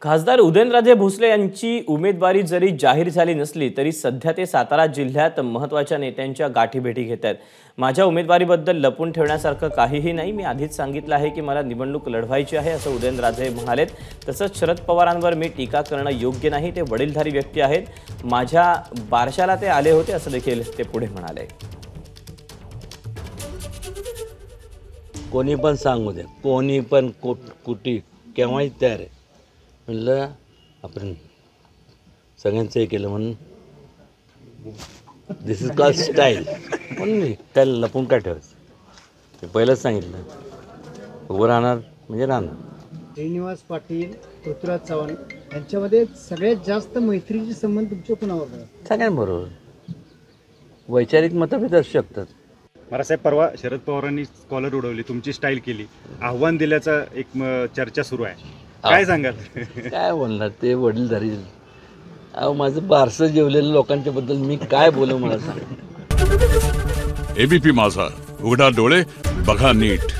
खासदार उदयनराजे भोसले यांची उमेदवारी जरी जाहीर झाली नसली तरी सध्या ते सातारा जिल्ह्यात महत्त्वाच्या नेत्यांच्या गाठीभेटी घेत आहेत। माझ्या उमेदवारीबद्दल लपून ठेवण्यासारखं काहीही नाही, मी आधीच सांगितलं आहे की मला निवडणूक लढवायची आहे असं उदयनराजे म्हणालेत। तसंच शरद पवारांवर मी टीका करणं योग्य नाही, ते वडीलधारी व्यक्ती आहेत, माझ्या बारशाला ते आले होते असं देखील ते पुढे म्हणाले। कोणी पण सांगू दे, कोणी पण कुठे केव्हाही तयार आहे। म्हणलं आपण सगळ्यांचं हे केलं म्हणून दिस इज कॉल्ड स्टाईल, म्हणून त्याला लपून काय ठेवायचं ते पहिलंच सांगितलं, उभं राहणार म्हणजे राहणार। श्रीनिवास पाटील, पृथ्वीराज चव्हाण यांच्यामध्ये सगळ्यात जास्त मैत्रीचे संबंध तुमच्या कुणावर? सगळ्यांबरोबर वैचारिक मतभेद असू शकतात। साहेब, परवा शरद पवारांनी स्कॉलर उडवली, तुमची स्टाईल केली, आव्हान दिल्याचा एक चर्चा सुरू आहे, काय सांगाल? काय बोलणार, ते वडीलधारी। अहो, माझं बारसं जेवलेल्या लोकांच्या बद्दल मी काय बोलू, मला सांग। एबीपी माझा, उघडा डोळे बघा नीट।